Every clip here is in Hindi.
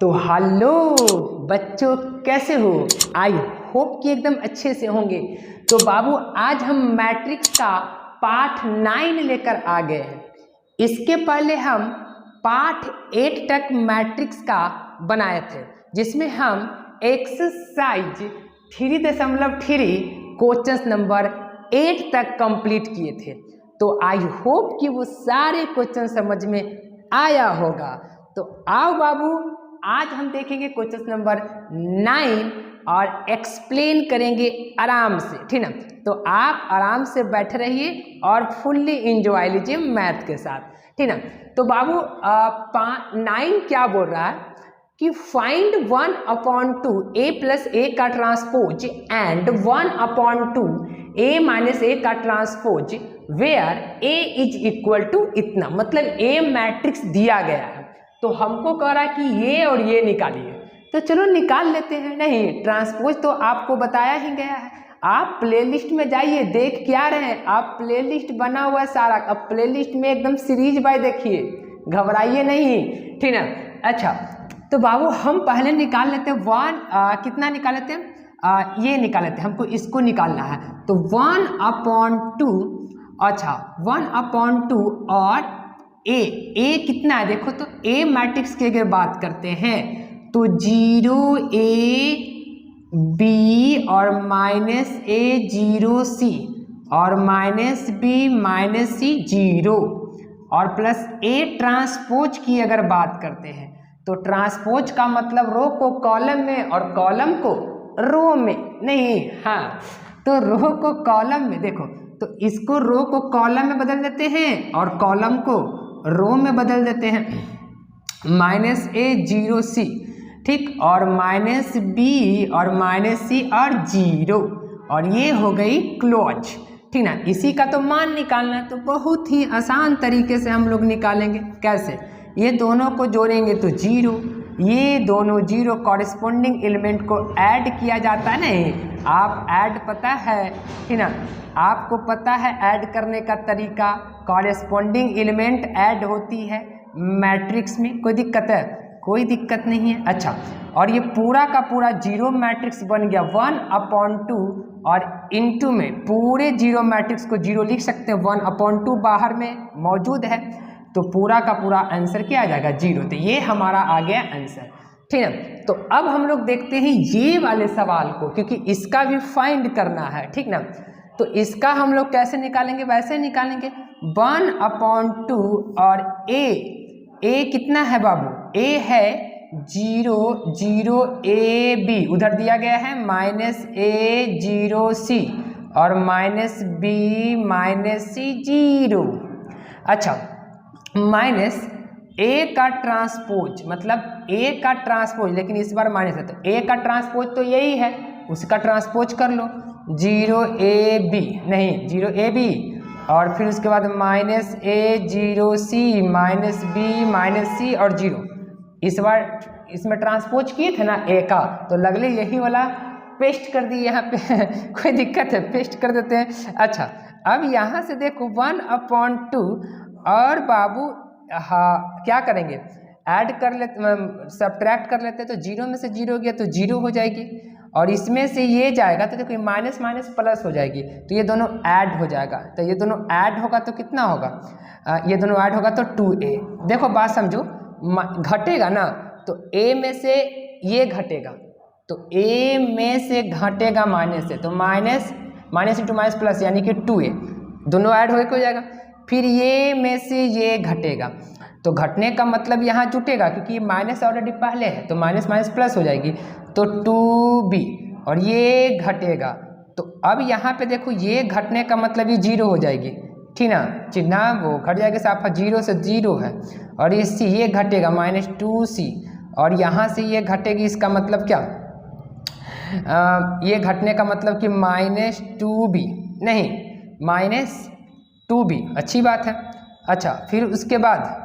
तो हेलो बच्चों, कैसे हो? आई होप कि एकदम अच्छे से होंगे। तो बाबू आज हम मैट्रिक्स का पार्ट 9 लेकर आ गए हैं। इसके पहले हम पार्ट 8 तक मैट्रिक्स का बनाए थे, जिसमें हम एक्सरसाइज 3.3 क्वेश्चन नंबर 8 तक कंप्लीट किए थे। तो आई होप कि वो सारे क्वेश्चन समझ में आया होगा। तो आओ बाबू, आज हम देखेंगे क्वेश्चन नंबर 9 और एक्सप्लेन करेंगे आराम से, ठीक ना। तो आप आराम से बैठे रहिए और फुल्ली इंजॉय लीजिए मैथ के साथ, ठीक ना। तो बाबू 9 क्या बोल रहा है कि फाइंड 1/2 a प्लस ए का transpose and 1/2 a minus A का transpose where a is equal to इतना। मतलब a मैट्रिक्स दिया गया है, तो हमको कह रहा है कि ये और ये निकालिए। तो चलो निकाल लेते हैं। नहीं, ट्रांसपोज तो आपको बताया ही गया है। आप प्लेलिस्ट में जाइए, देख क्या रहे हैं आप, प्लेलिस्ट बना हुआ है सारा। अब प्लेलिस्ट में एकदम सीरीज बाय देखिए, घबराइए नहीं, ठीक ना। अच्छा, तो बाबू हम पहले निकाल लेते हैं कितना निकाल लेते हैं, ये निकाल लेते हैं। हमको इसको निकालना है। तो 1/2, अच्छा 1/2 और ए कितना है देखो। तो ए मैट्रिक्स की अगर बात करते हैं तो 0a b और -a 0c और -b -c 0 और प्लस a ट्रांसपोज की अगर बात करते हैं तो ट्रांसपोज का मतलब रो को कॉलम में और कॉलम को रो में। नहीं, हाँ, तो रो को कॉलम में देखो, तो इसको रो को कॉलम में बदल देते हैं और कॉलम को रो में बदल देते हैं। -a 0c, ठीक, और -b और -c और 0, और ये हो गई क्लोज, ठीक ना। इसी का तो मान निकालना है। तो बहुत ही आसान तरीके से हम लोग निकालेंगे। कैसे? ये दोनों को जोड़ेंगे तो 0, ये दोनों 0 कॉरेस्पॉन्डिंग एलिमेंट को ऐड किया जाता है। नहीं, आप ऐड पता है, ठीक ना, आपको पता है ऐड करने का तरीका। कॉरेस्पॉन्डिंग एलिमेंट ऐड होती है मैट्रिक्स में। कोई दिक्कत है? कोई दिक्कत नहीं है। अच्छा, और ये पूरा का पूरा 0 मैट्रिक्स बन गया 1/2 और इनटू में पूरे 0 मैट्रिक्स को 0 लिख सकते हैं। 1/2 बाहर में मौजूद है, तो पूरा का पूरा आंसर क्या आ जाएगा? 0। तो ये हमारा आ गया आंसर, ठीक है। तो अब हम लोग देखते हैं ये वाले सवाल को, क्योंकि इसका भी फाइंड करना है, ठीक ना। तो इसका हम लोग कैसे निकालेंगे? वैसे निकालेंगे 1/2 और a कितना है बाबू? a है 0 0 a b, उधर दिया गया है -a 0c और -b -c 0। अच्छा, माइनस a का ट्रांसपोज, मतलब a का ट्रांसपोज, लेकिन इस बार माइनस है, तो a का ट्रांसपोज तो यही है, उसका ट्रांसपोज कर लो 0ab, नहीं 0ab, और फिर उसके बाद -a 0c -b -c और 0। इस बार इसमें ट्रांसपोज किए थे ना a का, तो लगले यही वाला पेस्ट कर दिए यहाँ पे कोई दिक्कत है? पेस्ट कर देते हैं। अच्छा, अब यहाँ से देखो 1/2 और बाबू, हाँ, क्या करेंगे? ऐड कर लेते, सब्ट्रैक्ट कर लेते हैं। तो 0 में से 0 गया तो 0 हो जाएगी, और इसमें से ये जाएगा तो देखो माइनस माइनस प्लस हो जाएगी, तो ये दोनों ऐड हो जाएगा। तो ये दोनों ऐड होगा तो कितना होगा? ये दोनों ऐड होगा तो 2a। देखो बात समझो, घटेगा ना, तो a में से ये घटेगा, तो a में से घटेगा माइनस से, तो माइनस इंटू माइनस प्लस, यानी कि 2a, दोनों ऐड हो जाएगा। फिर ये में से ये घटेगा, तो घटने का मतलब यहाँ जुटेगा, क्योंकि ये माइनस ऑलरेडी पहले है, तो माइनस माइनस प्लस हो जाएगी, तो 2b, और ये घटेगा। तो अब यहाँ पे देखो, ये घटने का मतलब ये 0 हो जाएगी, ठीक ना, चिन्ह वो घट जाएगा, साफा 0 से 0 है, और ये c, ये घटेगा -2c, और यहाँ से ये घटेगी, इसका मतलब क्या? ये घटने का मतलब कि -2b, नहीं -2b, अच्छी बात है। अच्छा, फिर उसके बाद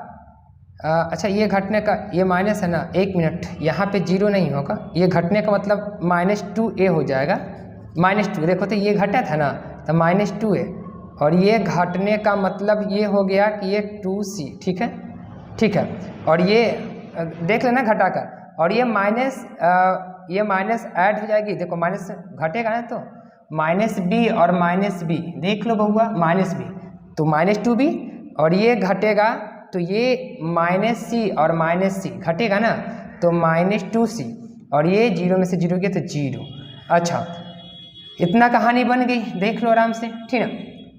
अच्छा, ये घटने का, ये माइनस है ना, 1 मिनट, यहाँ पे 0 नहीं होगा, ये घटने का मतलब -2a हो जाएगा। -2 देखो, तो ये घटा था ना, तो -2a, और ये घटने का मतलब ये हो गया कि ये 2c, ठीक है, ठीक है। और ये देख लेना घटाकर, और ये माइनस ऐड हो जाएगी, देखो माइनस घटेगा ना तो माइनस बी और माइनस बी, देख लो बहुआ माइनस बी तो -2b, और ये घटेगा तो ये -c और -c घटेगा ना तो -2c, और ये 0 में से 0 गया तो 0। अच्छा, इतना कहानी बन गई, देख लो आराम से, ठीक है।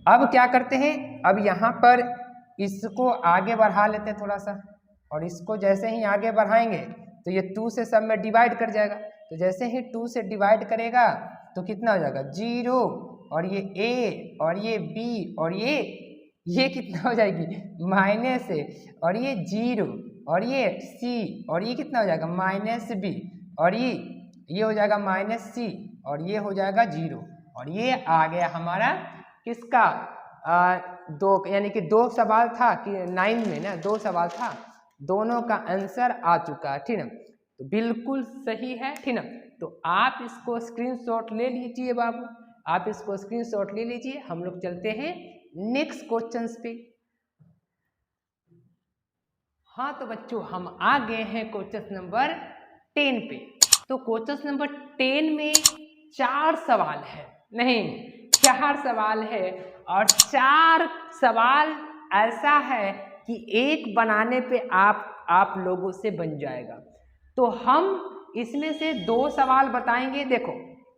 अब क्या करते हैं, अब यहाँ पर इसको आगे बढ़ा लेते हैं थोड़ा सा, और इसको जैसे ही आगे बढ़ाएंगे तो ये 2 से सब में डिवाइड कर जाएगा, तो जैसे ही 2 से डिवाइड करेगा तो कितना हो जाएगा 0, और ये a और ये b और ये कितना हो जाएगी -a, और ये 0 और ये c और ये कितना हो जाएगा -b, और ये हो जाएगा -c और ये हो जाएगा 0, और ये आ गया हमारा किसका दो, यानी कि 2 सवाल था कि 9 में ना 2 सवाल था, दोनों का आंसर आ चुका है, ठीक है। तो बिल्कुल सही है, ठीक है। तो आप इसको स्क्रीनशॉट ले लीजिए बाबू, आप इसको स्क्रीनशॉट ले लीजिए। हम लोग चलते हैं नेक्स्ट क्वेश्चंस पे। हाँ तो बच्चों हम आ गए हैं क्वेश्चन नंबर 10 पे। तो क्वेश्चन नंबर 10 में 4 सवाल है, नहीं 4 सवाल है, और 4 सवाल ऐसा है कि एक बनाने पे आप लोगों से बन जाएगा। तो हम इसमें से 2 सवाल बताएंगे। देखो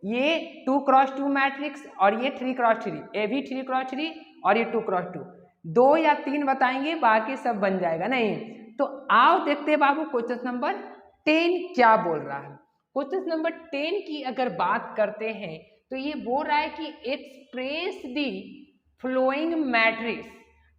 ये 2x2 मैट्रिक्स और ये 3x3, ये भी 3x3 और ये 2x2, 2 या 3 बताएंगे, बाकी सब बन जाएगा। नहीं तो आओ देखते हैं बाबू क्वेश्चन नंबर 10 क्या बोल रहा है। क्वेश्चन नंबर 10 की अगर बात करते हैं तो ये बोल रहा है कि एक्सप्रेस दी फ्लोइंग मैट्रिक्स।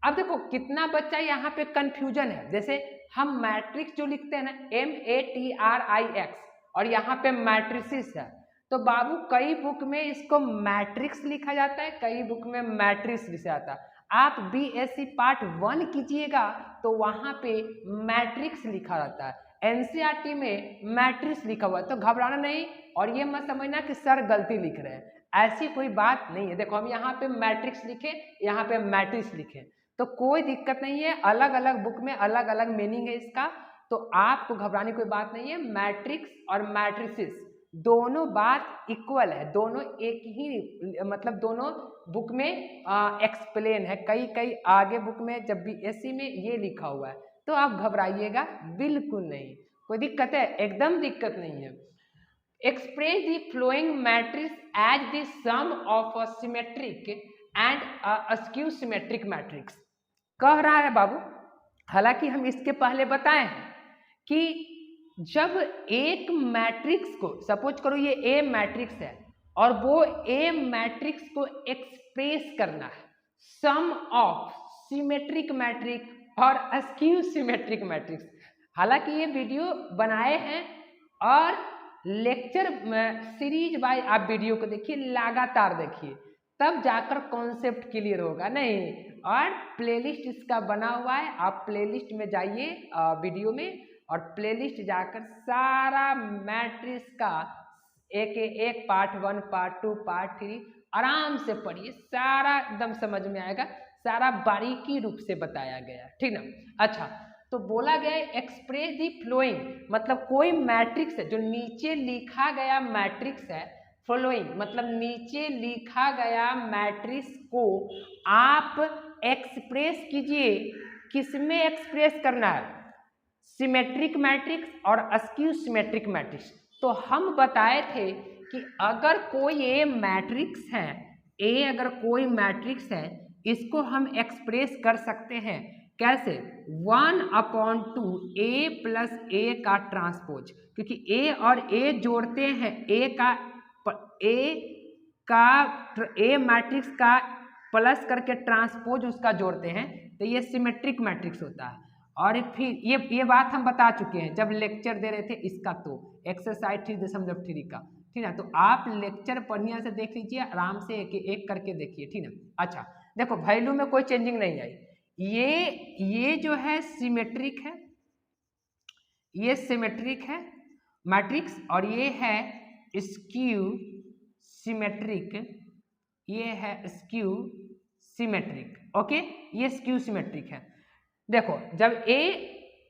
अब देखो कितना बच्चा यहाँ पे कंफ्यूजन है, जैसे हम मैट्रिक्स जो लिखते हैं ना MATRIX, और यहाँ पे मैट्रिसेस है, तो बाबू कई बुक में इसको मैट्रिक्स लिखा जाता है, कई बुक में मैट्रिक्स लिखा जाता है। आप BSc पार्ट 1 कीजिएगा तो वहाँ पे मैट्रिक्स लिखा रहता है, NCERT में मैट्रिक्स लिखा हुआ है, तो घबराना नहीं और ये मत समझना कि सर गलती लिख रहे हैं, ऐसी कोई बात नहीं है। देखो हम यहाँ पे मैट्रिक्स लिखे, यहाँ पे मैट्रिक्स लिखे, तो कोई दिक्कत नहीं है, अलग अलग बुक में अलग अलग मीनिंग है इसका, तो आपको घबराने की कोई बात नहीं है। मैट्रिक्स और मैट्रिसेस दोनों बात इक्वल है, दोनों एक ही, मतलब दोनों बुक में एक्सप्लेन है, कई आगे बुक में जब भी BSc में ये लिखा हुआ है, तो आप घबराइएगा बिल्कुल नहीं, कोई दिक्कत है, एकदम दिक्कत नहीं है। Express the flowing matrix as the sum of a symmetric and a skew symmetric matrix कह रहा है बाबू। हालांकि हम इसके पहले बताए हैं कि जब एक मैट्रिक्स को, सपोज करो ये A मैट्रिक्स है और वो A मैट्रिक्स को एक्सप्रेस करना है सम ऑफ सिमेट्रिक मैट्रिक्स और अस्क्यू सिमेट्रिक मैट्रिक्स। हालांकि ये वीडियो बनाए हैं और लेक्चर सीरीज बाय आप वीडियो को देखिए, लगातार देखिए, तब जाकर कॉन्सेप्ट क्लियर होगा। नहीं, और प्लेलिस्ट इसका बना हुआ है, आप प्लेलिस्ट में जाइए वीडियो में, और प्लेलिस्ट जाकर सारा मैट्रिक्स का एक पार्ट 1, पार्ट 2, पार्ट 3 आराम से पढ़िए, सारा एकदम समझ में आएगा, सारा बारीकी रूप से बताया गया है, ठीक ना। अच्छा, तो बोला गया एक्सप्रेस दी फ्लोइंग, मतलब कोई मैट्रिक्स है जो नीचे लिखा गया मैट्रिक्स है, फ्लोइंग मतलब नीचे लिखा गया मैट्रिक्स को आप एक्सप्रेस कीजिए, किसमें एक्सप्रेस करना है, सिमेट्रिक मैट्रिक्स और अस्क्यू सिमेट्रिक मैट्रिक्स। तो हम बताए थे कि अगर कोई ए मैट्रिक्स है, ए अगर कोई मैट्रिक्स है, इसको हम एक्सप्रेस कर सकते हैं कैसे, 1/2 A प्लस A का ट्रांसपोज, क्योंकि A और A जोड़ते हैं, A मैट्रिक्स का प्लस करके ट्रांसपोज उसका जोड़ते हैं, तो ये सिमेट्रिक मैट्रिक्स होता है। और फिर ये बात हम बता चुके हैं जब लेक्चर दे रहे थे इसका, तो एक्सरसाइज 3.3 का, ठीक है। तो आप लेक्चर बढ़िया से देख लीजिए, आराम से एक करके देखिए, ठीक है। अच्छा देखो, वैल्यू में कोई चेंजिंग नहीं आई, ये जो है सिमेट्रिक है, ये सिमेट्रिक है मैट्रिक्स, और ये है स्क्यू सिमेट्रिक, ये है स्क्यू सिमेट्रिक, ओके, ये स्क्यू सिमेट्रिक है। देखो जब A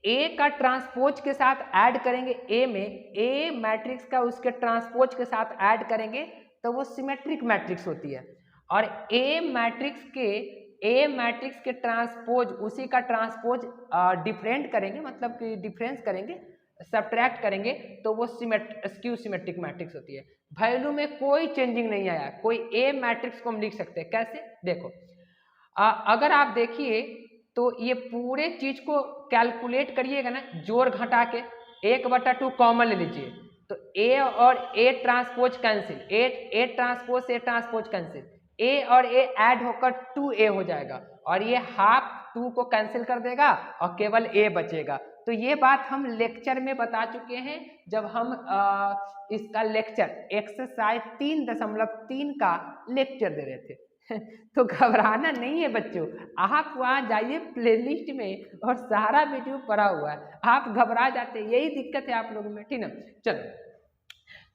ए का ट्रांसपोज के साथ ऐड करेंगे ए में, ए मैट्रिक्स का उसके ट्रांसपोज के साथ ऐड करेंगे तो वो सिमेट्रिक मैट्रिक्स होती है। और ए मैट्रिक्स के ट्रांसपोज, उसी का ट्रांसपोज डिफरेंट करेंगे, मतलब कि डिफरेंस करेंगे, सब्ट्रैक्ट करेंगे तो वो स्क्यू सिमेट्रिक मैट्रिक्स होती है। वैल्यू में कोई चेंजिंग नहीं आया, कोई ए मैट्रिक्स को हम लिख सकते हैं। कैसे? देखो अगर आप देखिए तो ये पूरे चीज को कैलकुलेट करिएगा ना, जोड़ घटा के 1/2 कॉमन ले लीजिए तो ए और A transpose cancel, A transpose से ट्रांसपोज कैंसिल, ए और ए ऐड होकर 2a हो जाएगा और ये हाफ 2 को कैंसिल कर देगा और केवल a बचेगा। तो ये बात हम लेक्चर में बता चुके हैं जब हम इसका लेक्चर एक्सरसाइज 3.3 का लेक्चर दे रहे थे। तो घबराना नहीं है बच्चों, आप वहाँ जाइए प्लेलिस्ट में और सारा वीडियो पड़ा हुआ है, आप घबरा जाते हैं, यही दिक्कत है आप लोगों में, ठीक ना। चलो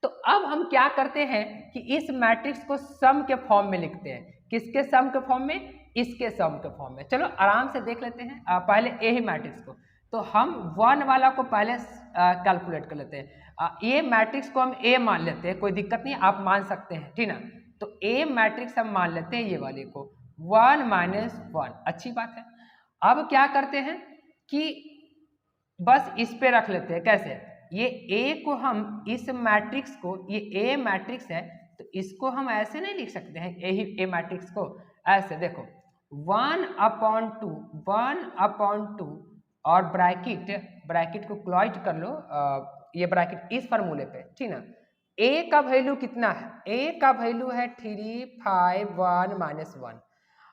तो अब हम क्या करते हैं कि इस मैट्रिक्स को सम के फॉर्म में लिखते हैं। किसके सम के फॉर्म में? इसके सम के फॉर्म में। चलो आराम से देख लेते हैं पहले ए ही मैट्रिक्स को। तो हम 1 वाला को पहले कैलकुलेट कर लेते हैं। ए मैट्रिक्स को हम ए मान लेते हैं, कोई दिक्कत नहीं, आप मान सकते हैं, ठीक ना। तो ए मैट्रिक्स हम मान लेते हैं ये वाले को 1 - 1, अच्छी बात है। अब क्या करते हैं कि बस इस पे रख लेते हैं। कैसे? ये ए को हम इस मैट्रिक्स को, ये ए मैट्रिक्स है तो इसको हम ऐसे नहीं लिख सकते हैं ए मैट्रिक्स को ऐसे। देखो 1/2 और ब्रैकेट को क्लोज कर लो, ये ब्रैकेट इस फार्मूले पे, ठीक ना। ए का वैल्यू कितना है? ए का वैल्यू है 3, 5, 1 - 1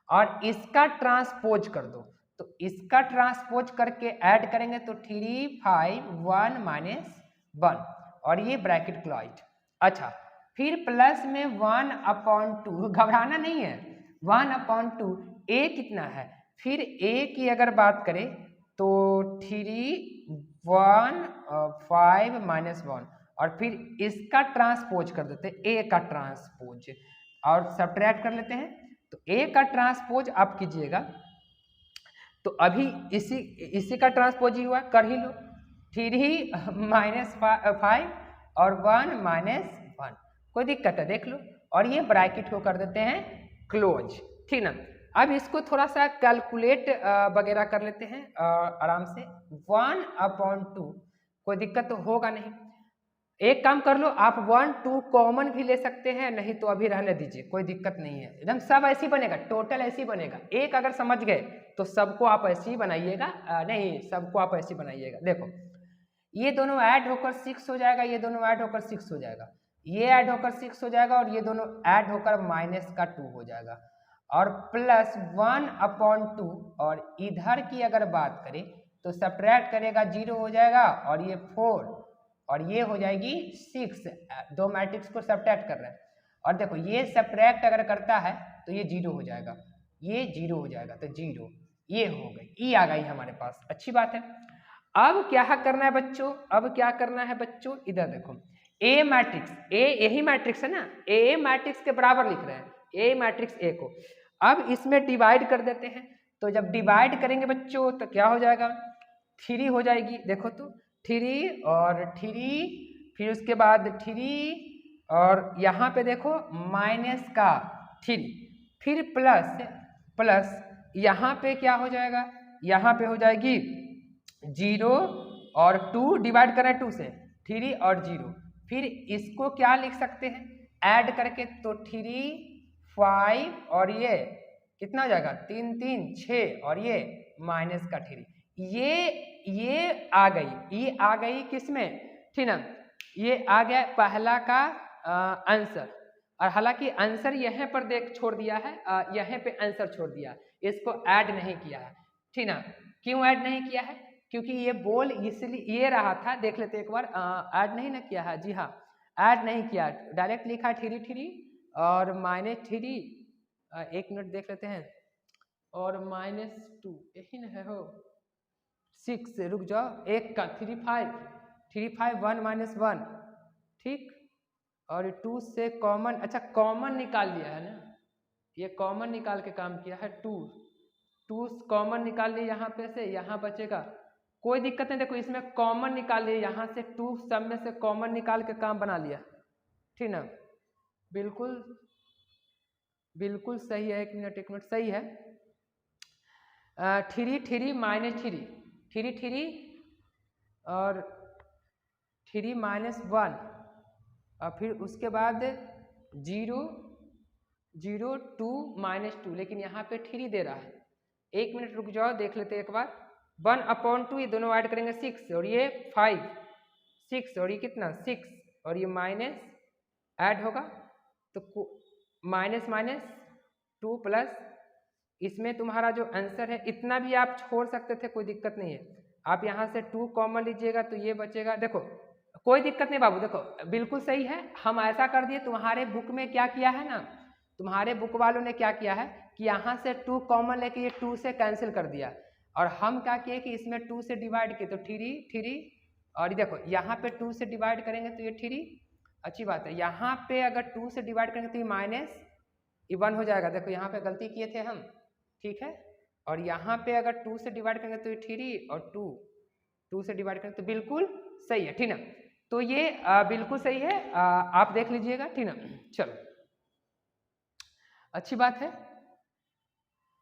और इसका ट्रांसपोज कर दो तो इसका ट्रांसपोज करके ऐड करेंगे तो 3, 5, 1 - 1 और ये ब्रैकेट क्लोज। अच्छा फिर प्लस में 1/2, घबराना नहीं है, 1/2 ए कितना है? फिर ए की अगर बात करें तो 3, 1, 5 - 1 और फिर इसका ट्रांसपोज कर देते हैं, ए का ट्रांसपोज और सब्ट्रैक्ट कर लेते हैं। तो ए का ट्रांसपोज आप कीजिएगा तो अभी इसी का ट्रांसपोज ही हुआ, कर ही लो। 3 - 5 और 1 - 1, कोई दिक्कत है देख लो। और ये ब्रैकेट को कर देते हैं क्लोज, ठीक ना। अब इसको थोड़ा सा कैलकुलेट वगैरह कर लेते हैं आराम से। 1/2, कोई दिक्कत तो होगा नहीं। एक काम कर लो, आप 1, 2 कॉमन भी ले सकते हैं, नहीं तो अभी रहने दीजिए, कोई दिक्कत नहीं है, एकदम सब ऐसे ही बनेगा, टोटल ऐसे ही बनेगा। एक अगर समझ गए तो सबको आप ऐसे ही बनाइएगा, नहीं सबको आप ऐसे ही बनाइएगा। देखो ये दोनों ऐड होकर 6 हो जाएगा, ये दोनों ऐड होकर 6 हो जाएगा, ये ऐड होकर 6 हो जाएगा और ये दोनों ऐड होकर -2 हो जाएगा और प्लस 1/2 और इधर की अगर बात करें तो सब्ट्रैक्ट करेगा 0 हो जाएगा और ये 4 और ये हो जाएगी 6। दो मैट्रिक्स को सब्ट्रैक्ट कर रहा है और देखो ये सब्ट्रैक्ट अगर करता है तो ये 0 हो जाएगा, ये 0 हो जाएगा तो 0, ये हो गई, ई आ गई हमारे पास, अच्छी बात है। अब क्या करना है बच्चों? अब क्या करना है बच्चों? इधर देखो ए मैट्रिक्स, ए यही मैट्रिक्स है ना, ए मैट्रिक्स के बराबर लिख रहे हैं ए मैट्रिक्स ए को। अब इसमें डिवाइड कर देते हैं, तो जब डिवाइड करेंगे बच्चों तो क्या हो जाएगा? 3 हो जाएगी। देखो तो 3 और 3, फिर उसके बाद 3 और यहाँ पे देखो -3, फिर प्लस यहाँ पे क्या हो जाएगा? यहाँ पे हो जाएगी 0 और 2, डिवाइड करें 2 से, 3 और 0, फिर इसको क्या लिख सकते हैं ऐड करके? तो 3, 5 और ये कितना हो जाएगा? 3, 3, 6 और ये -3, ये आ गई, ये आ गई किसमें, ठीक ना। ये आ गया पहला का आंसर, और हालांकि आंसर यहाँ पर देख छोड़ दिया है, यहाँ पे आंसर छोड़ दिया, इसको ऐड नहीं किया है, ठीक ना। क्यों ऐड नहीं किया है? क्योंकि ये बोल इसलिए ये रहा था, देख लेते एक बार, ऐड नहीं ना किया है, जी हाँ ऐड नहीं किया, डायरेक्ट लिखा 3, 3 और -3, एक मिनट देख लेते हैं, और -2 यही ना है हो 6, रुक जाओ, एक का 3, 5, 1 - 1, ठीक, और 2 से कॉमन, अच्छा कॉमन निकाल लिया है ना, ये कॉमन निकाल के काम किया है, 2 कॉमन निकाल लिया यहाँ पे से, यहाँ बचेगा कोई दिक्कत नहीं। देखो इसमें कॉमन निकाल लिया, यहाँ से 2 सब में से कॉमन निकाल के काम बना लिया, ठीक ना। बिल्कुल बिल्कुल सही है। 1 मिनट सही है। 3 3 माइनस 3 3 3 और 3 माइनस 1 और फिर उसके बाद 0 0 2 माइनस 2, लेकिन यहाँ पे 3 दे रहा है। 1 मिनट रुक जाओ, देख लेते हैं एक बार। 1/2 ये दोनों ऐड करेंगे 6 और ये 5 6 और ये कितना 6 और ये माइनस ऐड होगा तो माइनस माइनस 2 प्लस, इसमें तुम्हारा जो आंसर है इतना भी आप छोड़ सकते थे, कोई दिक्कत नहीं है। आप यहाँ से 2 कॉमन लीजिएगा तो ये बचेगा। देखो कोई दिक्कत नहीं बाबू, देखो बिल्कुल सही है। हम ऐसा कर दिए, तुम्हारे बुक में क्या किया है ना, तुम्हारे बुक वालों ने क्या किया है कि यहाँ से 2 कॉमन लेके ये 2 से कैंसिल कर दिया, और हम क्या किए कि इसमें 2 से डिवाइड किए तो 3 3 और देखो यहाँ पे 2 से डिवाइड करेंगे तो ये 3, अच्छी बात है। यहाँ पे अगर 2 से डिवाइड करेंगे तो ये माइनस 1 हो जाएगा। देखो यहाँ पे गलती किए थे हम, ठीक है। और यहाँ पे अगर 2 से डिवाइड करेंगे तो ये 3 और 2 से डिवाइड करेंगे तो बिल्कुल सही है, ठीक ना। तो ये बिल्कुल सही है, आप देख लीजिएगा, ठीक ना। चलो अच्छी बात है।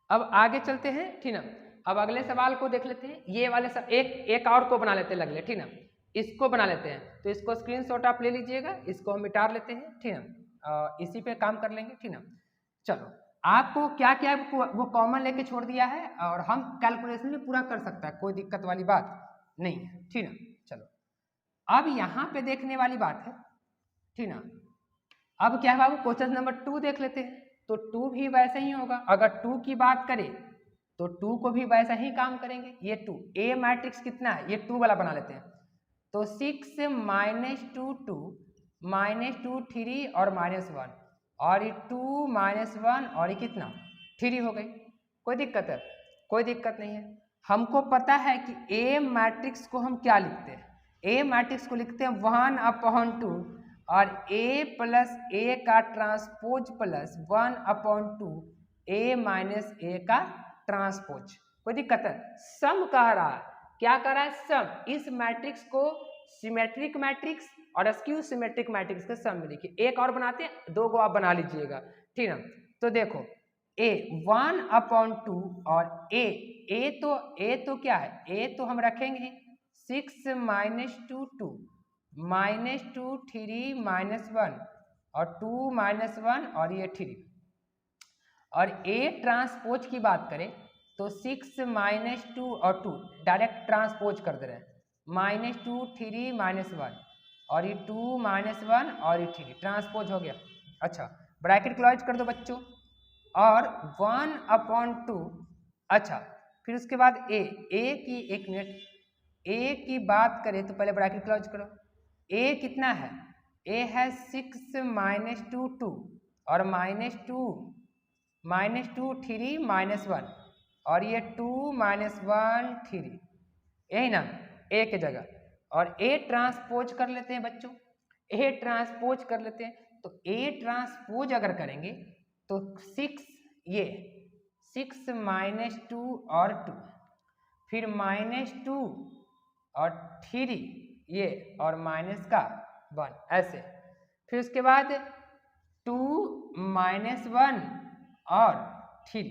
अब आगे चलते हैं, ठीक ना। अब अगले सवाल को देख लेते हैं। ये वाले सब एक और को बना लेते हैं अगले, ठीक ना। इसको बना लेते हैं, तो इसको स्क्रीनशॉट आप ले लीजिएगा, इसको हम मिटा लेते हैं, ठीक ना। इसी पे काम कर लेंगे, ठीक ना। चलो आपको क्या क्या वो कॉमन लेके छोड़ दिया है, और हम कैलकुलेशन भी पूरा कर सकता है, कोई दिक्कत वाली बात नहीं है, ठीक ना। चलो अब यहाँ पे देखने वाली बात है, ठीक ना। अब क्या है बाबू, क्वेश्चन नंबर 2 देख लेते हैं। तो 2 भी वैसे ही होगा, अगर 2 की बात करें तो 2 को भी वैसा ही काम करेंगे। ये 2 ए मैट्रिक्स कितना है, ये 2 वाला बना लेते हैं। तो 6 माइनस 2 2 माइनस 2 3 और माइनस 1 और ये 2 माइनस 1 और ये कितना 3 हो गई। कोई दिक्कत है, कोई दिक्कत नहीं है। हमको पता है कि ए मैट्रिक्स को हम क्या लिखते हैं, ए मैट्रिक्स को लिखते हैं 1/2 और a प्लस ए का transpose plus 1/2 a minus A का ट्रांसपोज। कोई दिक्कत है, सम कह रहा है, क्या कह रहा है, सम। इस मैट्रिक्स को सिमेट्रिक मैट्रिक्स और स्क्यू सिमेट्रिक मैट्रिक्स के सम में लिखिए। एक और बनाते हैं, 2 को आप बना लीजिएगा, ठीक ना। तो देखो a 1/2 और a तो क्या है, a तो हम रखेंगे 6 माइनस 2 2 माइनस 2 3 माइनस 1 और 2 माइनस 1 और ये 3। और a ट्रांसपोज की बात करें तो 6 माइनस 2 और 2 डायरेक्ट ट्रांसपोज कर दे रहे हैं, माइनस 2 3 माइनस 1 और ये 2 माइनस 1 और ये 3 ट्रांसपोज हो गया। अच्छा ब्रैकेट क्लोज कर दो बच्चों, और 1/2। अच्छा फिर उसके बाद a की, 1 मिनट, a की बात करें तो पहले ब्रैकेट क्लोज करो। a कितना है, a है 6 माइनस 2 2 और माइनस 2 3 माइनस 1 और ये 2 माइनस 1 3, यही ना a के जगह। और a ट्रांसपोज कर लेते हैं बच्चों, a ट्रांसपोज कर लेते हैं। तो a ट्रांसपोज अगर करेंगे तो 6 माइनस 2 और 2 फिर माइनस 2 और 3 ये और माइनस का 1 ऐसे। फिर उसके बाद 2 माइनस 1 और 3,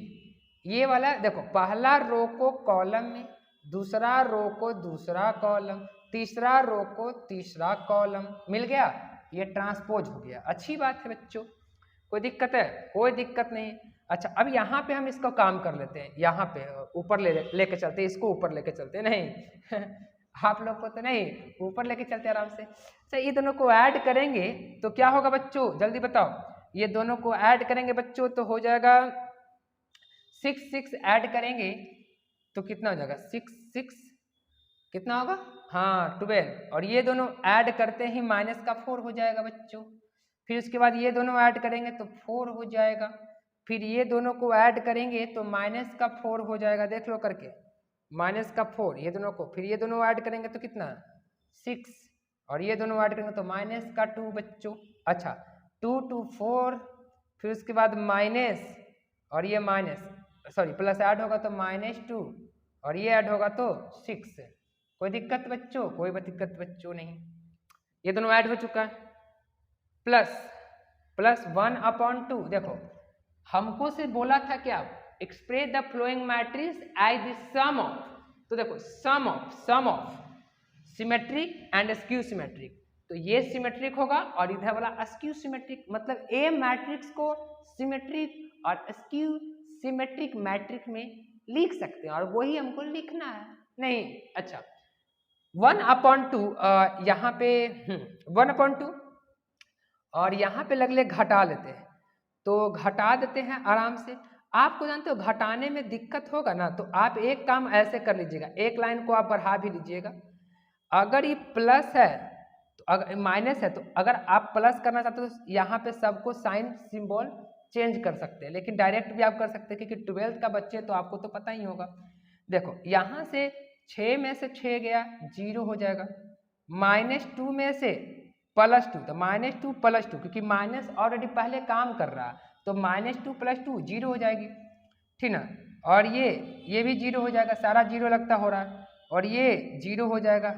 ये वाला देखो, पहला रो को कॉलम में, दूसरा रो को दूसरा कॉलम, तीसरा रो को तीसरा कॉलम, मिल गया, ये ट्रांसपोज हो गया। अच्छी बात है बच्चों, कोई दिक्कत है, कोई दिक्कत नहीं। अच्छा अब यहाँ पे हम इसको काम कर लेते हैं, यहाँ पे ऊपर लेके चलते हैं, इसको ऊपर लेके चलते हैं, नहीं आप लोग को तो नहीं, ऊपर लेके चलते आराम से। अच्छा ये दोनों को ऐड करेंगे तो क्या होगा बच्चों, जल्दी बताओ। ये दोनों को ऐड करेंगे बच्चों तो हो जाएगा 6 ऐड करेंगे तो कितना हो जाएगा, 6 कितना होगा, हाँ 12। और ये दोनों ऐड करते ही माइनस का 4 हो जाएगा बच्चों। फिर उसके बाद ये दोनों ऐड करेंगे तो 4 हो जाएगा। फिर ये दोनों को ऐड करेंगे तो माइनस का 4 हो जाएगा, देख लो करके, माइनस का 4 ये दोनों को। फिर ये दोनों ऐड करेंगे तो कितना 6 और ये दोनों ऐड करेंगे तो माइनस का 2 बच्चों। अच्छा 2 2 4, फिर उसके बाद माइनस और ये माइनस, सॉरी प्लस ऐड होगा तो -2 और ये ऐड होगा तो 6। कोई दिक्कत बच्चों? कोई दिक्कत बच्चों नहीं। ये दोनों ऐड हो चुका है, प्लस 1/2। देखो हमको से बोला था क्या, express the flowing matrix as the sum of, तो देखो sum of symmetric and skew symmetric, तो ये सिमेट्रिक होगा और इधर वाला स्क्यू सिमेट्रिक, मतलब ए मैट्रिक्स को सिमेट्रिक और स्क्यू सिमेट्रिक मैट्रिक्स में लिख सकते हैं और वही हमको लिखना है। नहीं अच्छा 1/2 यहाँ पे 1/2 और यहाँ पे लगले घटा लेते हैं, तो घटा देते हैं आराम से। आपको जानते हो घटाने में दिक्कत होगा ना, तो आप एक काम ऐसे कर लीजिएगा, एक लाइन को आप बढ़ा भी लीजिएगा। अगर ये प्लस है तो अगर माइनस है तो अगर आप प्लस करना चाहते हो तो यहाँ पे सबको साइन सिंबल चेंज कर सकते हैं, लेकिन डायरेक्ट भी आप कर सकते हैं क्योंकि 12th का बच्चे तो आपको तो पता ही होगा। देखो यहाँ से 6 में से 6 गया 0 हो जाएगा, -2 में से +2 तो -2 + 2 क्योंकि माइनस ऑलरेडी पहले काम कर रहा है तो -2 + 2 0 हो जाएगी, ठीक ना। और ये भी 0 हो जाएगा, सारा 0 लगता हो रहा है, और ये 0 हो जाएगा,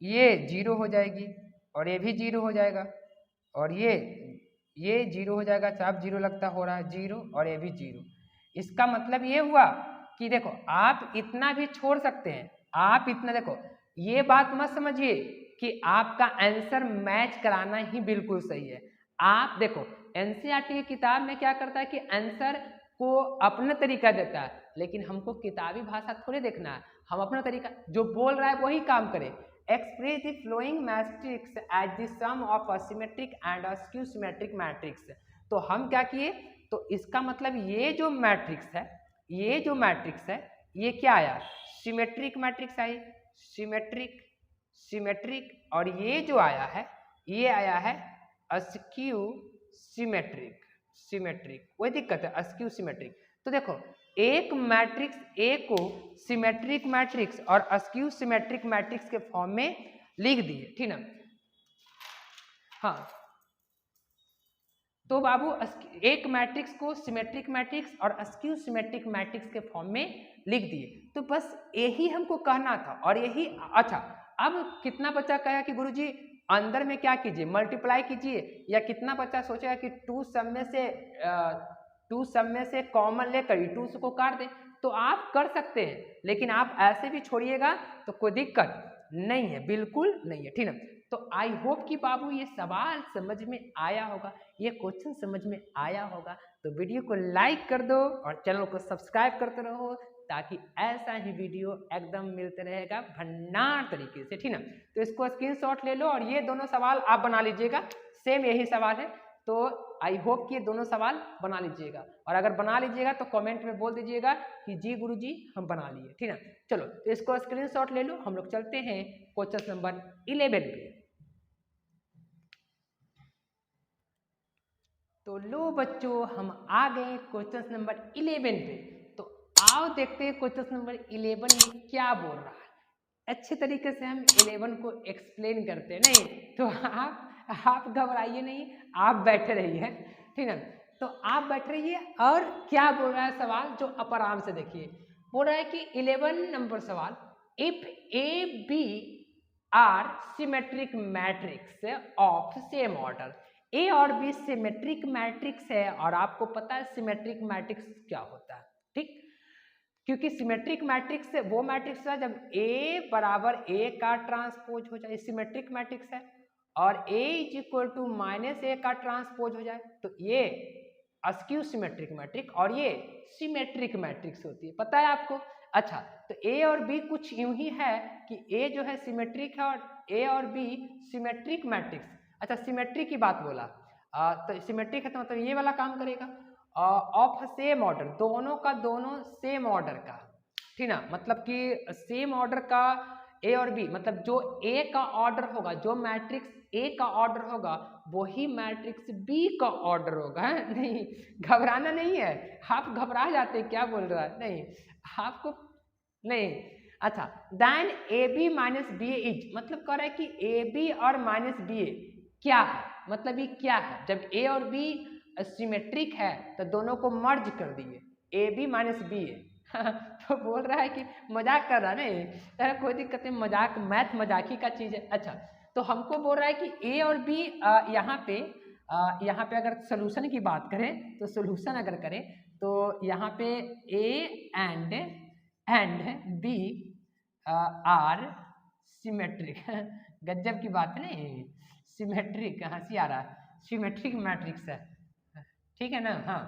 ये 0 हो जाएगी और ये भी 0 हो जाएगा, और ये 0 हो जाएगा, सब 0 लगता हो रहा है 0 और ये भी 0। इसका मतलब ये हुआ कि देखो आप इतना भी छोड़ सकते हैं, आप इतना देखो ये बात मत समझिए कि आपका आंसर मैच कराना ही बिल्कुल सही है। आप देखो एनसीईआरटी की किताब में क्या करता है कि आंसर को अपना तरीका देता है, लेकिन हमको किताबी भाषा थोड़ी देखना है, हम अपना तरीका जो बोल रहा है वही काम करें। Express the flowing matrix as the sum of a symmetric and skew symmetric matrix. तो हम क्या किए, तो इसका मतलब ये जो मैट्रिक्स है, ये जो मैट्रिक्स है ये क्या आया, सिमेट्रिक मैट्रिक्स आई, सिमेट्रिक, और ये जो आया है ये आया है अस्क्यू सिमेट्रिक, कोई दिक्कत है अस्क्यू सिमेट्रिक। तो देखो एक मैट्रिक्स ए को सिमेट्रिक मैट्रिक्स और अस्क्यू सिमेट्रिक मैट्रिक्स के फॉर्म में लिख दिए, ठीक ना। हाँ तो बाबू एक मैट्रिक्स को सिमेट्रिक मैट्रिक्स और अस्क्यू सिमेट्रिक मैट्रिक्स के फॉर्म में लिख दिए, तो बस यही हमको कहना था और यही। अच्छा अब कितना बच्चा कहेगा कि गुरुजी अंदर में क्या कीजिए, मल्टीप्लाई कीजिए, या कितना बच्चा सोचेगा कि 2 सब में से कॉमन लेकर 2 को काट दे, तो आप कर सकते हैं, लेकिन आप ऐसे भी छोड़िएगा तो कोई दिक्कत नहीं है, बिल्कुल नहीं है, ठीक है। तो आई होप कि बाबू ये सवाल समझ में आया होगा, ये क्वेश्चन समझ में आया होगा, तो वीडियो को लाइक कर दो और चैनल को सब्सक्राइब करते रहो ताकि ऐसा ही वीडियो एकदम मिलते रहेगा भंडार तरीके से, ठीक ना। तो इसको स्क्रीनशॉट ले लो और ये दोनों सवाल आप बना लीजिएगा, सेम यही सवाल है, तो आई होप कि ये दोनों सवाल बना लीजिएगा, और अगर बना लीजिएगा तो कमेंट में बोल दीजिएगा कि जी गुरुजी हम बना लिए, ठीक है। चलो तो इसको स्क्रीनशॉट ले लो, हम लोग चलते हैं क्वेश्चन नंबर 11 पे। तो लो बच्चों हम आ गए क्वेश्चन नंबर 11 पे, तो आओ देखते हैं क्वेश्चन नंबर 11 में क्या बोल रहा है। अच्छे तरीके से हम 11 को एक्सप्लेन करते हैं, नहीं तो आप घबराइए नहीं, आप बैठे रहिए, ठीक है। तो आप बैठ रहिए और क्या बोल रहा है सवाल जो आप आराम से देखिए। बोल रहा है कि 11 नंबर सवाल, if A B are symmetric matrix of same order, A और बी सिमेट्रिक मैट्रिक्स है, और आपको पता है सिमेट्रिक मैट्रिक्स क्या होता है, ठीक, क्योंकि सिमेट्रिक मैट्रिक्स वो मैट्रिक्स है जब A बराबर A का ट्रांसपोज हो जाए, सिमेट्रिक मैट्रिक्स है, और A = -A का ट्रांसपोज हो जाए, तो ये अस्क्यू सिमेट्रिक मैट्रिक्स और ये सिमेट्रिक मैट्रिक्स होती है, पता है आपको। अच्छा तो A और B कुछ यूं ही है कि A जो है सिमेट्रिक है और A और B सिमेट्रिक मैट्रिक्स। अच्छा सिमेट्रिक की बात बोला, तो सिमेट्रिक है तो मतलब ये वाला काम करेगा, ऑफ सेम ऑर्डर, दोनों का दोनों सेम ऑर्डर का, ठीक ना, मतलब कि सेम ऑर्डर का ए और बी, मतलब जो ए का ऑर्डर होगा, जो मैट्रिक्स ए का ऑर्डर होगा वही मैट्रिक्स बी का ऑर्डर होगा, है? नहीं घबराना नहीं है, आप घबरा जाते क्या बोल रहा है, नहीं आपको नहीं। अच्छा then A B minus B is, मतलब कह रहा है कि ए बी और माइनस बी क्या है, मतलब ये क्या है, जब ए और बी सिमेट्रिक है तो दोनों को मर्ज कर दिए, ए बी माइनस बी ए, तो बोल रहा है कि मजाक कर रहा है ना, कोई दिक्कत नहीं, मजाक मैथ मजाक ही का चीज़ है। अच्छा, तो हमको बोल रहा है कि ए और बी यहाँ पे अगर सोल्यूशन की बात करें तो सोल्यूशन अगर करें तो यहाँ पे A and B are symmetric. गज्जब की बात नहीं, सिमेट्रिक, हंसी आ रहा है, सिमेट्रिक मैट्रिक्स है, ठीक है ना, हाँ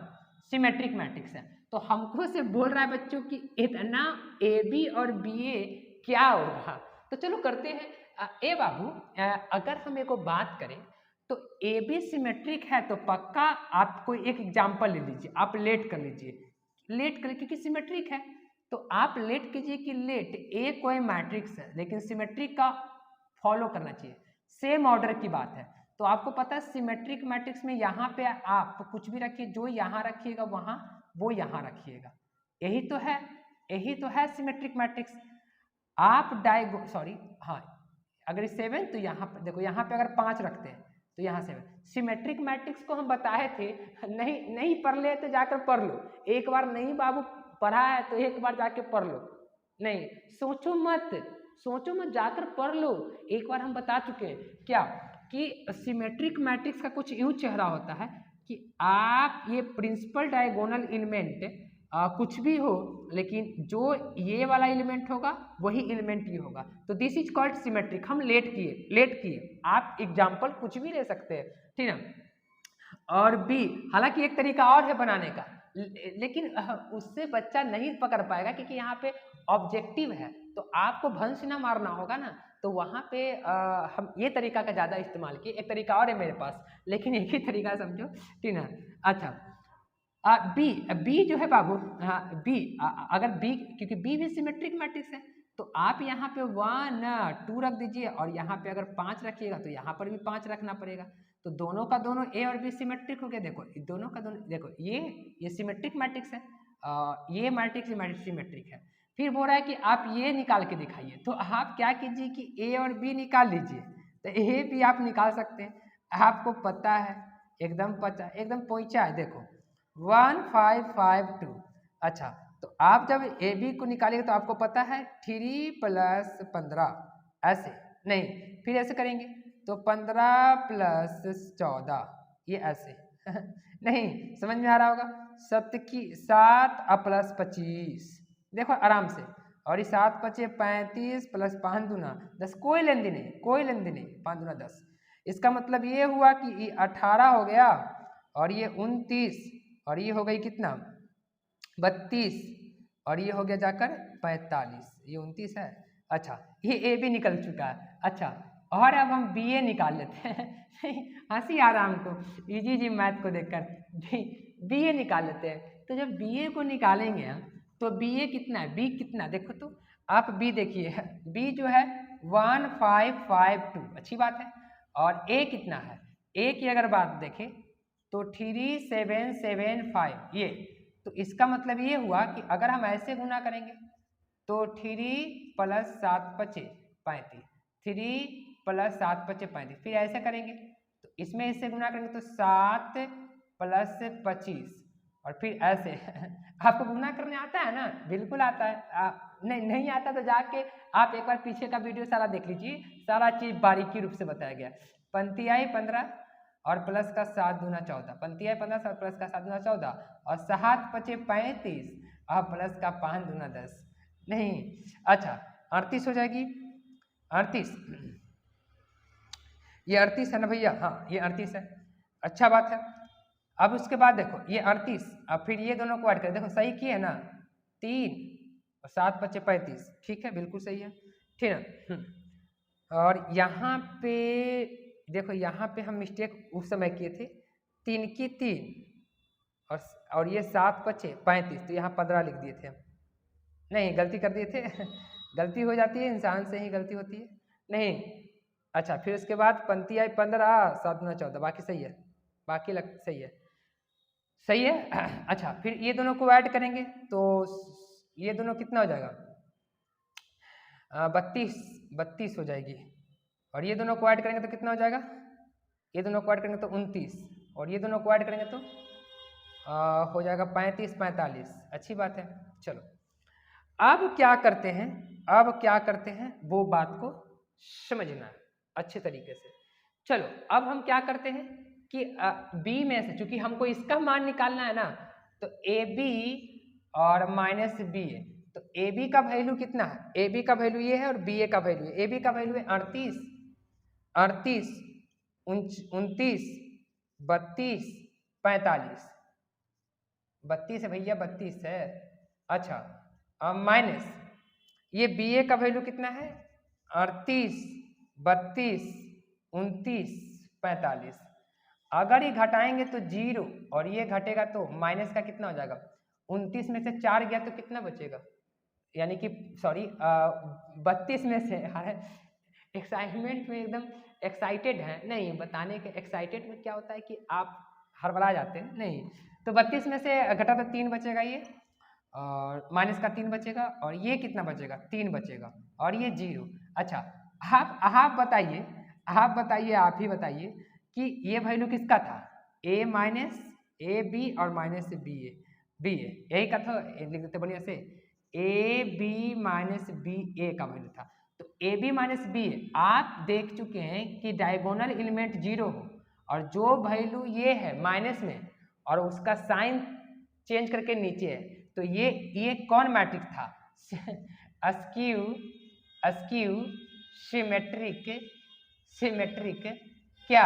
सिमेट्रिक मैट्रिक्स है। तो हमको से बोल रहा है बच्चों कि इतना ए बी और बी ए क्या होगा। तो चलो करते हैं। ए बाबू, अगर हम एक बात करें तो ए बी सिमेट्रिक है तो पक्का आप कोई एक एग्जाम्पल ले लीजिए, आप लेट कर लीजिए, लेट कर, क्योंकि सिमेट्रिक है तो आप लेट कीजिए कि लेट ए कोई मैट्रिक्स है लेकिन सिमेट्रिक का फॉलो करना चाहिए, सेम ऑर्डर की बात है। तो आपको पता है सिमेट्रिक मैट्रिक्स में यहाँ पे आप कुछ भी रखिए, जो यहाँ रखिएगा वहाँ वो यहाँ रखिएगा, यही तो है सिमेट्रिक मैट्रिक्स। आप हाँ, अगर 7 तो यहाँ पे देखो, यहाँ पे अगर 5 रखते हैं तो यहाँ 7। सिमेट्रिक मैट्रिक्स को हम बताए थे, नहीं पढ़ ले तो जाकर पढ़ लो, एक बार नहीं बाबू पढ़ा है तो एक बार जाके पढ़ लो, नहीं सोचो मत जाकर पढ़ लो, एक बार हम बता चुके हैं क्या कि सिमेट्रिक मैट्रिक्स का कुछ यूं चेहरा होता है कि आप ये प्रिंसिपल डायगोनल एलिमेंट कुछ भी हो लेकिन जो ये वाला एलिमेंट होगा वही एलिमेंट ये होगा, तो दिस इज कॉल्ड सिमेट्रिक। हम लेट किए, आप एग्जाम्पल कुछ भी ले सकते हैं, ठीक है। और बी, हालांकि एक तरीका और है बनाने का, लेकिन उससे बच्चा नहीं पकड़ पाएगा क्योंकि यहाँ पे ऑब्जेक्टिव है तो आपको भंस ना मारना होगा ना, तो वहाँ पे हम ये तरीका का ज़्यादा इस्तेमाल किए। एक तरीका और है मेरे पास, लेकिन एक ही तरीका समझो, ठीक है। अच्छा, बी जो है बाबू, हाँ बी, अगर बी, क्योंकि बी भी सिमेट्रिक मैट्रिक्स है तो आप यहाँ पे 1 2 रख दीजिए और यहाँ पे अगर 5 रखिएगा तो यहाँ पर भी 5 रखना पड़ेगा, तो दोनों का दोनों ए और बी सिमेट्रिक हो गया। देखो दोनों का दोनों, देखो ये सिमेट्रिक मैट्रिक्स है, ये मैट्रिक्स सिमेट्रिक है। फिर बोल रहा है कि आप ये निकाल के दिखाइए, तो आप क्या कीजिए कि ए और बी निकाल लीजिए, तो ए भी आप निकाल सकते हैं, आपको पता है एकदम पहुँचा है। देखो 1552। अच्छा, तो आप जब ए बी को निकालेंगे तो आपको पता है 3 + 15, ऐसे नहीं, फिर ऐसे करेंगे तो 15 + 14, ये ऐसे नहीं समझ में आ रहा होगा। 7 + 25, देखो आराम से, और ये 7 × 5 = 35 + 5 दूना 10, कोई लेन देन नहीं, 5 दूना 10। इसका मतलब ये हुआ कि ये 18 हो गया और ये 29 और ये हो गई कितना 32 और ये हो गया जाकर 45, ये 29 है। अच्छा, ये ए भी निकल चुका है। अच्छा, और अब हम बी ए निकाल लेते हैं हंसी आ रहा हमको इजी मैथ को देखकर, बी ए निकाल लेते हैं। तो जब बी ए को निकालेंगे हम तो बी ए कितना है, बी कितना, देखो तो आप बी देखिए, बी जो है 1552, अच्छी बात है। और ए कितना है, ए की अगर बात देखें तो 3775, ये तो इसका मतलब ये हुआ कि अगर हम ऐसे गुना करेंगे तो 3 + 7 × 5 = 35, 3 + 7 × 5 = 35, फिर ऐसे करेंगे तो इसमें इससे गुना करेंगे तो 7 + 25 और फिर ऐसे आपको गुना करने आता है ना, बिल्कुल आता है। नहीं आता तो जाके आप एक बार पीछे का वीडियो सारा देख लीजिए, सारा चीज बारीकी रूप से बताया गया। पंक्ति आई 15 और प्लस का 7 दूना 14, पंक्ति आई 15 प्लस का 7 दूना 14 और 7 × 5 = 35 और प्लस का 5 दूना 10, नहीं अच्छा 38 हो जाएगी, 38, ये 38 है ना भैया, हाँ ये 38 है, अच्छा बात है। अब उसके बाद देखो ये 38, अब फिर ये दोनों को ऐड करें, देखो सही किए है ना, 3 और 7 × 5 = 35, ठीक है बिल्कुल सही है, ठीक है। और यहाँ पे देखो, यहाँ पे हम मिस्टेक उस समय किए थे, 3 की 3 और ये 7 × 5 = 35, तो यहाँ 15 लिख दिए थे हम, नहीं गलती कर दिए थे गलती हो जाती है, इंसान से ही गलती होती है, नहीं अच्छा। फिर उसके बाद पंक्ति आई 15 7 दूना 14, बाकी सही है, बाकी सही है अच्छा, फिर ये दोनों को ऐड करेंगे तो ये दोनों कितना हो जाएगा, 32 हो जाएगी, और ये दोनों को ऐड करेंगे तो कितना हो जाएगा, ये दोनों को ऐड करेंगे तो 29 और ये दोनों को ऐड करेंगे तो हो जाएगा 35 45, अच्छी बात है। चलो अब क्या करते हैं, अब क्या करते हैं वो बात को समझना है अच्छे तरीके से। चलो अब हम क्या करते हैं कि बी में से, चूंकि हमको इसका मान निकालना है ना, तो ए बी और माइनस बी ए, तो ए बी का वैल्यू कितना है, ए बी का वैल्यू ये है और बी ए का वैल्यू है। ए बी का वैल्यू है 38, 38, 29, 32, 45, 32 है भैया, 32 है। अच्छा अब माइनस ये बी ए का वैल्यू कितना है, 38, 32, 29, 45। अगर ये घटाएंगे तो 0 और ये घटेगा तो माइनस का कितना हो जाएगा, 29 में से 4 गया तो कितना बचेगा, यानी कि सॉरी 32 में से, एक्साइटमेंट में एकदम एक्साइटेड है, नहीं बताने के, एक्साइटेड में क्या होता है कि आप हड़बड़ा जाते हैं, नहीं। तो 32 में से घटा तो 3 बचेगा ये, और माइनस का 3 बचेगा, और ये कितना बचेगा, 3 बचेगा, और ये 0। अच्छा आप बताइए, आप बताइए, आप ही बताइए कि ये वैल्यू किसका था, a माइनस ए बी और माइनस बी ए, यही का था, लिख देते बढ़िया से, ए बी माइनस बी ए का वैल्यू था। तो ए बी माइनस बी ए आप देख चुके हैं कि डायगोनल एलिमेंट 0 हो और जो वैल्यू ये है माइनस में और उसका साइन चेंज करके नीचे है, तो ये कौन मैट्रिक्स था, अस्क्यू, अस्क्यू सिमेट्रिक, सिमेट्रिक क्या,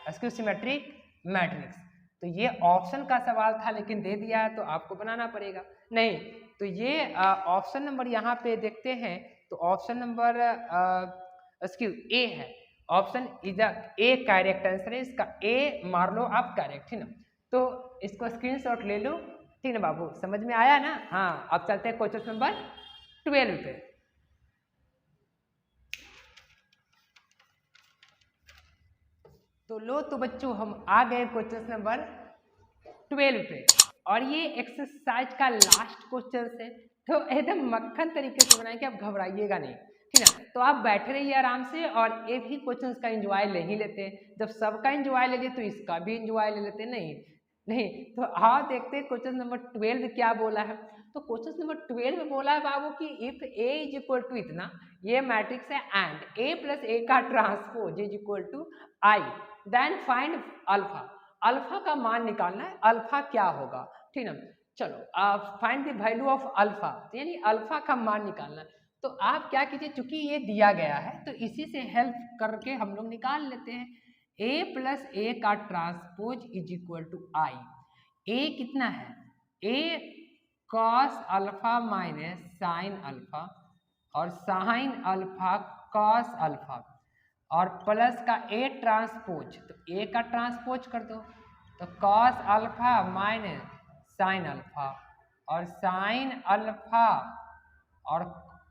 अस्क्यू सिमेट्रिक मैट्रिक्स। तो ये ऑप्शन का सवाल था लेकिन दे दिया है तो आपको बनाना पड़ेगा, नहीं तो ये ऑप्शन नंबर यहाँ पे देखते हैं, तो ऑप्शन नंबर अस्क्यू ए है, option is A correct answer है इसका, ए मार लो आप करेक्ट, ठीक ना। तो इसको स्क्रीनशॉट ले लो, ठीक ना बाबू, समझ में आया ना। हाँ अब चलते हैं क्वेश्चन नंबर 12 पे। तो लो तो बच्चों हम आ गए क्वेश्चन नंबर 12 पे, और ये एक्सरसाइज का लास्ट क्वेश्चन है, तो एकदम मक्खन तरीके से बनाए कि आप घबराइएगा नहीं, ठीक है। तो आप बैठे रहिए आराम से और ये भी क्वेश्चंस का एंजॉय ले ही लेते हैं, जब सबका एंजॉय ले लिए तो इसका भी एंजॉय ले लेते, नहीं नहीं। तो हाँ देखते हैं क्वेश्चन नंबर 12 क्या बोला है। तो क्वेश्चन नंबर 12 में बोला है बाबू कि if A is equal to इतना, ये मैट्रिक्स है, एंड ए प्लस ए का transpose is equal to I, then find alpha, alpha का मान निकालना है, अल्फा क्या होगा, ठीक है। चलो find the value of alpha, यानी अल्फा का मान निकालना है। तो आप क्या कीजिए, चूंकि ये दिया गया है तो इसी से हेल्प करके हम लोग निकाल लेते हैं। ए प्लस ए का transpose is equal to I, A कितना है, A cos alpha minus sine alpha, और साइन अल्फा कॉस अल्फा, और प्लस का ए ट्रांसपोज, तो ए का ट्रांसपोज कर दो, तो cos alpha minus sine alpha, और साइन अल्फा और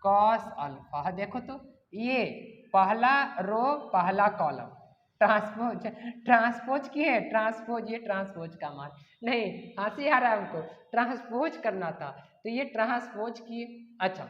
कॉस अल्फा। देखो तो ये पहला रो पहला कॉलम, ट्रांसपोज, ट्रांसपोज किए, ट्रांसपोज, ये ट्रांसपोज का मान, नहीं हंसी आ रहा है हमको, ट्रांसपोज करना था तो ये ट्रांसपोज किए। अच्छा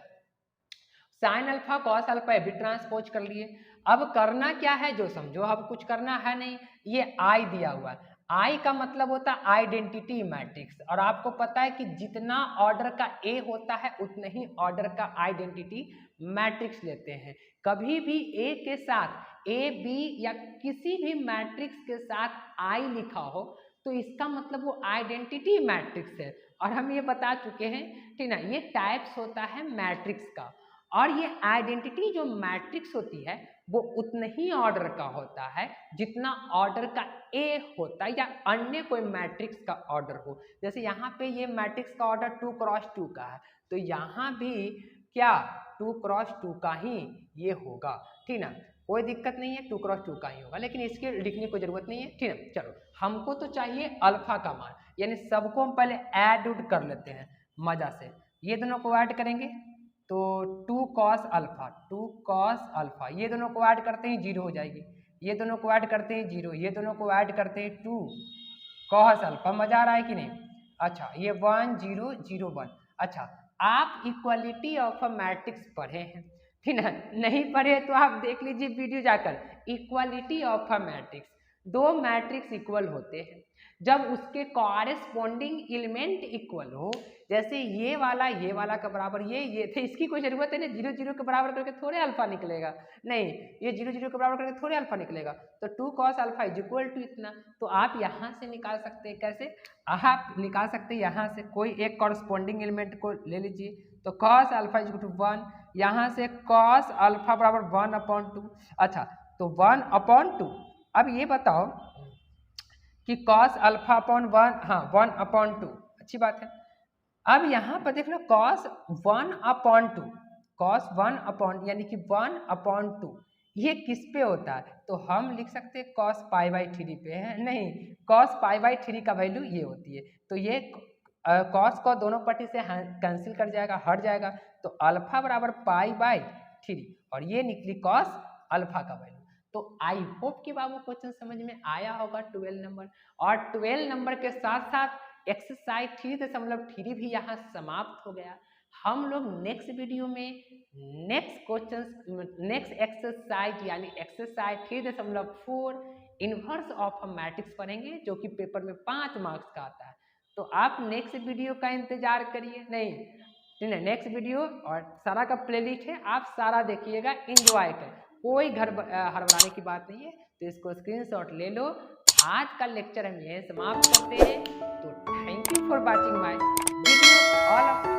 साइन अल्फा कॉस अल्फा भी ट्रांसपोज कर लिए। अब करना क्या है जो समझो, अब कुछ करना है नहीं, ये आई दिया हुआ है, आई का मतलब होता है आइडेंटिटी मैट्रिक्स, और आपको पता है कि जितना ऑर्डर का ए होता है उतने ही ऑर्डर का आइडेंटिटी मैट्रिक्स लेते हैं। कभी भी ए के साथ ए बी या किसी भी मैट्रिक्स के साथ आई लिखा हो तो इसका मतलब वो आइडेंटिटी मैट्रिक्स है, और हम ये बता चुके हैं, ठीक ना। ये टाइप्स होता है मैट्रिक्स का, और ये आइडेंटिटी जो मैट्रिक्स होती है वो उतने ही ऑर्डर का होता है जितना ऑर्डर का ए होता है या अन्य कोई मैट्रिक्स का ऑर्डर हो। जैसे यहाँ पे ये मैट्रिक्स का ऑर्डर 2 क्रॉस 2 का है, तो यहाँ भी क्या 2 क्रॉस 2 का ही ये होगा, ठीक ना, कोई दिक्कत नहीं है, 2 क्रॉस 2 का ही होगा, लेकिन इसके लिखने की जरूरत नहीं है, ठीक है। चलो हमको तो चाहिए अल्फा का मान, यानी सबको हम पहले ऐड उड कर लेते हैं मजा से। ये दोनों को ऐड करेंगे तो 2 कॉस अल्फा, 2 कॉस अल्फा, ये दोनों को ऐड करते ही 0 हो जाएगी, ये दोनों को ऐड करते ही 0, ये दोनों को ऐड करते ही 2 कॉस अल्फा। मजा आ रहा है कि नहीं। अच्छा ये 1 0 0 1। अच्छा आप इक्वालिटी ऑफ अ मैट्रिक्स पढ़े हैं, ठीक है, नहीं पढ़े तो आप देख लीजिए वीडियो जाकर, इक्वालिटी ऑफ अ मैट्रिक्स। दो मैट्रिक्स इक्वल होते हैं जब उसके कॉरेस्पॉन्डिंग एलिमेंट इक्वल हो। जैसे ये वाला का बराबर ये थे, इसकी कोई जरूरत है नहीं, 0 0 के बराबर करके थोड़े अल्फा निकलेगा, नहीं ये 0 0 के बराबर करके थोड़े अल्फा निकलेगा। तो 2 cos alpha is equal to इतना। तो आप यहाँ से निकाल सकते हैं, कैसे आप निकाल सकते हैं, यहाँ से कोई एक कॉरेस्पॉन्डिंग एलिमेंट को ले लीजिए। तो cos alpha is equal to 1, यहाँ से cos अल्फा बराबर 1/2। अच्छा तो 1/2। अब ये बताओ कि cos अल्फा अपॉन 1, हाँ 1/2, अच्छी बात है। अब यहाँ पर देख लो cos 1/2, cos 1 यानी कि 1/2 ये किस पे होता है? तो हम लिख सकते हैं cos π/3 पे है, नहीं cos π/3 का वैल्यू ये होती है। तो ये cos को दोनों पट्टी से कैंसिल कर जाएगा, हट जाएगा, तो अल्फा बराबर π/3 और ये निकली cos अल्फा का वैल्यू। तो आई होप कि बाबू क्वेश्चन समझ में आया होगा 12 नंबर। और 12 नंबर के साथ साथ एक्सरसाइज 3.3 भी यहाँ समाप्त हो गया। हम लोग नेक्स्ट वीडियो में नेक्स्ट एक्सरसाइज यानी exercise 3.4 inverse of a matrix पढ़ेंगे, जो कि पेपर में 5 मार्क्स का आता है। तो आप नेक्स्ट वीडियो का इंतजार करिए, नहीं नेक्स्ट वीडियो और सारा का प्लेलिस्ट है, आप सारा देखिएगा, एंजॉय करें, कोई हड़बड़ाने की बात नहीं है। तो इसको स्क्रीनशॉट ले लो। आज का लेक्चर हम यहीं समाप्त करते हैं। तो thank you for watching my video all.